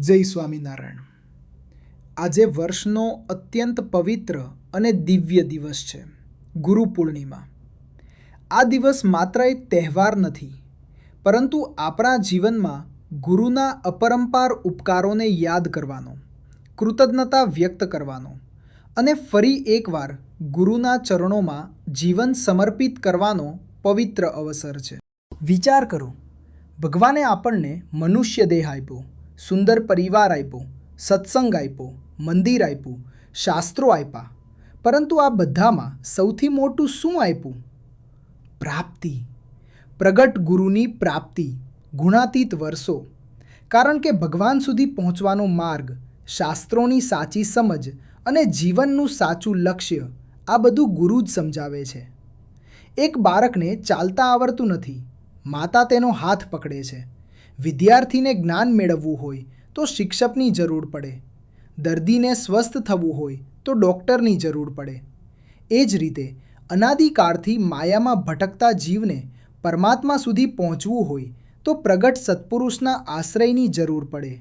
જય સ્વામિનારાયણ। આજે વર્ષનો અત્યંત પવિત્ર અને દિવ્ય દિવસ છે, ગુરુ પૂર્ણિમા। આ દિવસ માત્ર એક તહેવાર નથી, પરંતુ આપણા જીવનમાં ગુરુના અપરંપાર ઉપકારોને યાદ કરવાનો, કૃતજ્ઞતા વ્યક્ત કરવાનો અને ફરી એકવાર ગુરુના ચરણોમાં જીવન સમર્પિત કરવાનો પવિત્ર અવસર છે। વિચાર કરો, ભગવાને આપણને મનુષ્ય દેહ આપ્યો, સુંદર પરિવાર આપ્યો, સત્સંગ આપ્યો, મંદિર આપ્યું, શાસ્ત્રો આપ્યા, પરંતુ આ બધામાં સૌથી મોટું શું આપ્યું? પ્રાપ્તિ, પ્રગટ ગુરુની પ્રાપ્તિ, ગુણાતીત વર્ષો। કારણ કે ભગવાન સુધી પહોંચવાનો માર્ગ, શાસ્ત્રોની સાચી સમજ અને જીવનનું સાચું લક્ષ્ય, આ બધું ગુરુ જ સમજાવે છે। એક બાળકને ચાલતા આવડતું નથી, માતા તેનો હાથ પકડે છે। વિદ્યાર્થીને જ્ઞાન મેળવવું હોય તો શિક્ષકની જરૂર પડે, દર્દીને સ્વસ્થ થવું હોય તો ડૉક્ટરની જરૂર પડે। એ જ રીતે અનાદિકાળથી માયામાં ભટકતા જીવને પરમાત્મા સુધી પહોંચવું હોય તો પ્રગટ સત્પુરુષના આશ્રયની જરૂર પડે।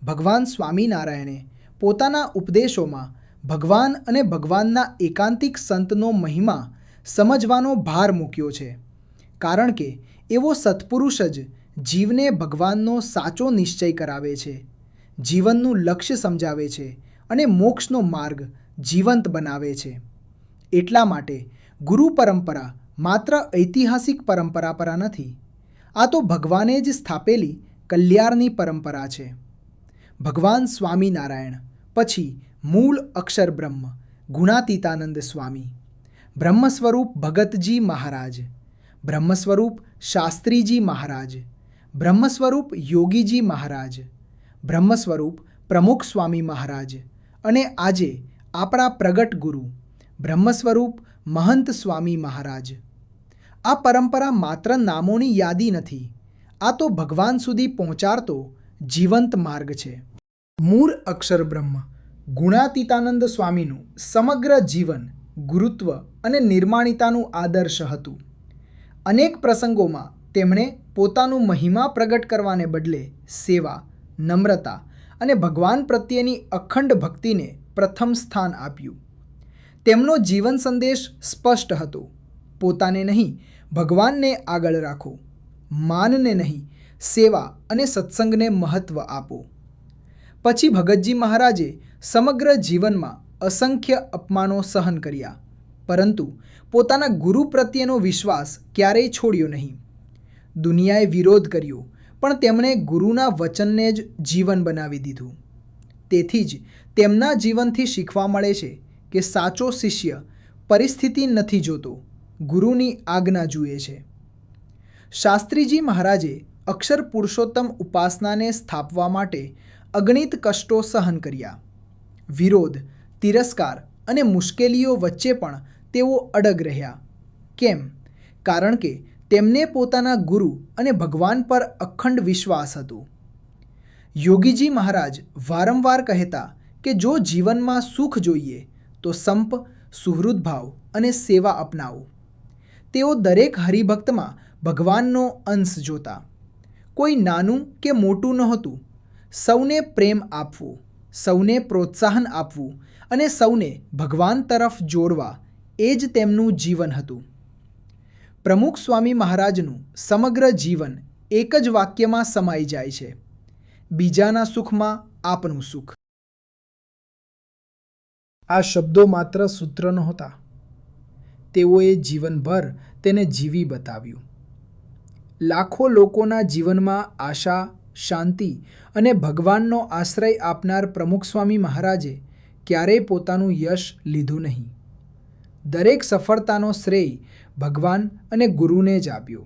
ભગવાન સ્વામિનારાયણે પોતાના ઉપદેશોમાં ભગવાન અને ભગવાનના એકાંતિક સંતનો મહિમા સમજવાનો ભાર મૂક્યો છે, કારણ કે એવો સત્પુરુષ જ જીવને ભગવાનનો સાચો નિશ્ચય કરાવે છે, જીવનનું લક્ષ્ય સમજાવે છે અને મોક્ષનો માર્ગ જીવંત બનાવે છે। એટલા માટે ગુરુ પરંપરા માત્ર ઐતિહાસિક પરંપરા નથી, આ તો ભગવાને જ સ્થાપેલી કલ્યાણની પરંપરા છે। ભગવાન સ્વામિનારાયણ પછી મૂળ અક્ષર બ્રહ્મ ગુણાતીતાનંદ સ્વામી, બ્રહ્મ સ્વરૂપ ભગતજી મહારાજ, બ્રહ્મ સ્વરૂપ શાસ્ત્રીજી મહારાજ, બ્રહ્મ સ્વરૂપ યોગીજી મહારાજ, બ્રહ્મ સ્વરૂપ પ્રમુખ સ્વામી મહારાજ અને આજે આપણા પ્રગટ ગુરુ બ્રહ્મ સ્વરૂપ મહંત સ્વામી મહારાજ। આ પરંપરા માત્ર નામોની યાદી નથી, આ તો ભગવાન સુધી પહોંચાડતો જીવંત માર્ગ છે। મૂળ અક્ષર બ્રહ્મ ગુણાતીતાનંદ સ્વામીનું સમગ્ર જીવન ગુરુત્વ અને નિર્માણિતાનું આદર્શ હતું। અનેક પ્રસંગોમાં તેમણે પોતાનું મહિમા પ્રગટ કરવાને બદલે સેવા, નમ્રતા અને ભગવાન પ્રત્યેની અખંડ ભક્તિને પ્રથમ સ્થાન આપ્યું। તેમનો જીવન સંદેશ સ્પષ્ટ હતો, પોતાને નહીં ભગવાનને આગળ રાખો, માનને નહીં સેવા અને સત્સંગને મહત્ત્વ આપો। પછી ભગતજી મહારાજે સમગ્ર જીવનમાં અસંખ્ય અપમાનો સહન કર્યા, પરંતુ પોતાના ગુરુ પ્રત્યેનો વિશ્વાસ ક્યારેય છોડ્યો નહીં। દુનિયાએ વિરોધ કર્યો, પણ તેમણે ગુરુના વચનને જ જીવન બનાવી દીધું। તેથી જ તેમના જીવનથી શીખવા મળે છે કે સાચો શિષ્ય પરિસ્થિતિ નથી જોતો, ગુરુની આજ્ઞા જુએ છે। શાસ્ત્રીજી મહારાજે અક્ષર પુરુષોત્તમ ઉપાસનાને સ્થાપવા માટે અગણિત કષ્ટો સહન કર્યા। વિરોધ, તિરસ્કાર અને મુશ્કેલીઓ વચ્ચે પણ તેઓ અડગ રહ્યા। કેમ? કારણ કે તેમને પોતાના ગુરુ અને ભગવાન પર અખંડ વિશ્વાસ હતો। યોગીજી મહારાજ વારંવાર કહેતા કે જો જીવનમાં સુખ જોઈએ તો સંપ, સુહૃદભાવ અને સેવા અપનાવો। તેઓ દરેક હરિભક્તમાં ભગવાનનો અંશ જોતા, કોઈ નાનું કે મોટું નહોતું, સૌને પ્રેમ આપવો, સૌને પ્રોત્સાહન આપવું અને સૌને ભગવાન તરફ જોડવા, એ જ તેમનું જીવન હતું। પ્રમુખ સ્વામી મહારાજનું સમગ્ર જીવન એક જ વાક્યમાં સમાઈ જાય છે, બીજાના સુખમાં આપનું સુખ। આ શબ્દો માત્ર સૂત્ર નહોતા, તેઓએ જીવનભર તેને જીવી બતાવ્યું। લાખો લોકોના જીવનમાં આશા, શાંતિ અને ભગવાનનો આશ્રય આપનાર પ્રમુખ સ્વામી મહારાજે ક્યારેય પોતાનું યશ લીધું નહીં। દરેક સફળતાનો શ્રેય ભગવાન અને ગુરુને જ આપ્યો।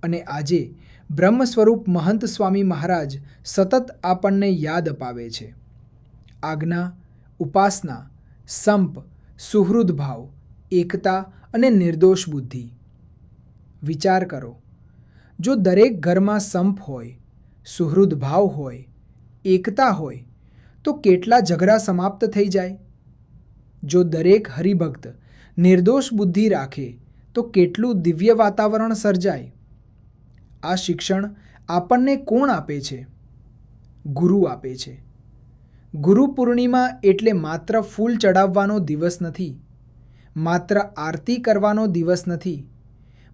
અને આજે બ્રહ્મ સ્વરૂપ મહંત સ્વામી મહારાજ સતત આપણને યાદ અપાવે છે, આજ્ઞા, ઉપાસના, સંપ, સુહૃદભાવ, એકતા અને નિર્દોષ બુદ્ધિ। વિચાર કરો, જો દરેક ઘરમાં સંપ હોય, સુહૃદભાવ હોય, એકતા હોય તો કેટલા ઝઘડા સમાપ્ત થઈ જાય? જો દરેક હરિભક્ત નિર્દોષ બુદ્ધિ રાખે તો કેટલું દિવ્ય વાતાવરણ સર્જાય? આ શિક્ષણ આપણને કોણ આપે છે? ગુરુ આપે છે. ગુરુ પૂર્ણિમા એટલે માત્ર ફૂલ ચડાવવાનો દિવસ નથી, માત્ર આરતી કરવાનો દિવસ નથી,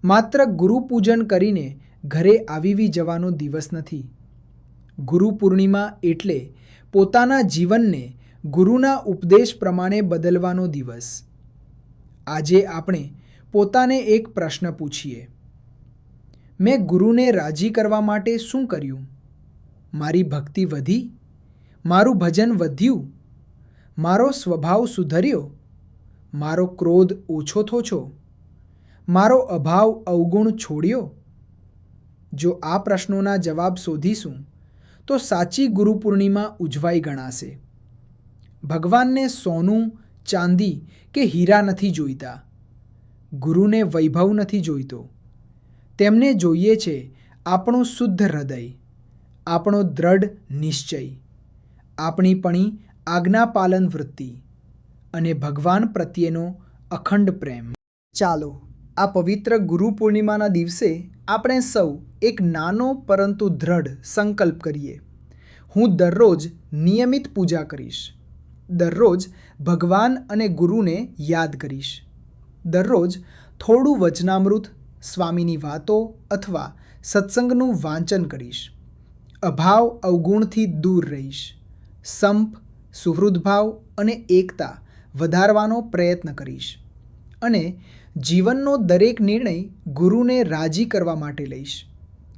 માત્ર ગુરુ પૂજન કરીને ઘરે આવી જવાનો દિવસ નથી. ગુરુ પૂર્ણિમા એટલે પોતાના જીવનને ગુરુના ઉપદેશ પ્રમાણે બદલવાનો દિવસ. આજે આપણે પોતાને એક પ્રશ્ન પૂછીએ, મેં ગુરુને રાજી કરવા માટે શું કર્યું? મારી ભક્તિ વધી? મારું ભજન વધ્યું? મારો સ્વભાવ સુધર્યો? મારો ક્રોધ ઓછો થયો? મારો અભાવ અવગુણ છોડ્યો? જો આ પ્રશ્નોના જવાબ શોધીશું તો સાચી ગુરુ પૂર્ણિમા ઉજવાઈ ગણાશે. ભગવાનને સોનું, ચાંદી કે હીરા નથી જોઈતા. ગુરુને વૈભવ નથી જોઈતો. તેમને જોઈએ છે આપણું શુદ્ધ હૃદય, આપણો દ્રઢ નિશ્ચય, આપણી પણી આજ્ઞાપાલન વૃત્તિ અને ભગવાન પ્રત્યેનો અખંડ પ્રેમ. ચાલો આ પવિત્ર ગુરુ પૂર્ણિમાના દિવસે આપણે સૌ એક નાનો પરંતુ દ્રઢ સંકલ્પ કરીએ. હું દરરોજ નિયમિત પૂજા કરીશ. દરરોજ ભગવાન અને ગુરુને યાદ કરીશ. દરરોજ થોડું વચનામૃત, સ્વામીની વાતો અથવા સત્સંગનું વાંચન કરીશ. અભાવ અવગુણથી દૂર રહીશ. સંપ, સુહૃદભાવ અને એકતા વધારવાનો પ્રયત્ન કરીશ. અને જીવનનો દરેક નિર્ણય ગુરુને રાજી કરવા માટે લઈશ.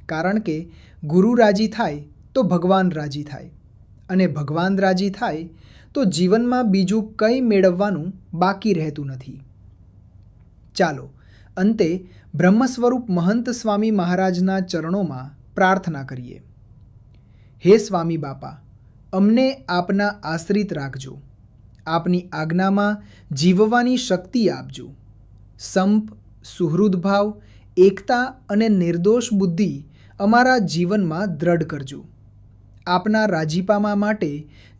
કારણ કે ગુરુ રાજી થાય તો ભગવાન રાજી થાય, અને ભગવાન રાજી થાય તો જીવનમાં બીજું કંઈ મેળવવાનું બાકી રહેતું નથી. ચાલો અંતે બ્રહ્મ સ્વરૂપ મહંત સ્વામી મહારાજના ચરણોમાં પ્રાર્થના કરીએ. હે સ્વામી બાપા, અમને આપના આશ્રિત રાખજો. આપની આજ્ઞામાં જીવવાની શક્તિ આપજો. સંપ, સુહૃદભાવ, એકતા અને નિર્દોષ બુદ્ધિ અમારા જીવનમાં દ્રઢ કરજો. આપના રાજીપામાં માટે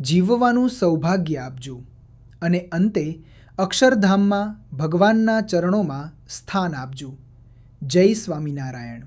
જીવવાનું સૌભાગ્ય આપજો. અને અંતે અક્ષરધામમાં ભગવાનના ચરણોમાં સ્થાન આપજો. જય સ્વામિનારાયણ.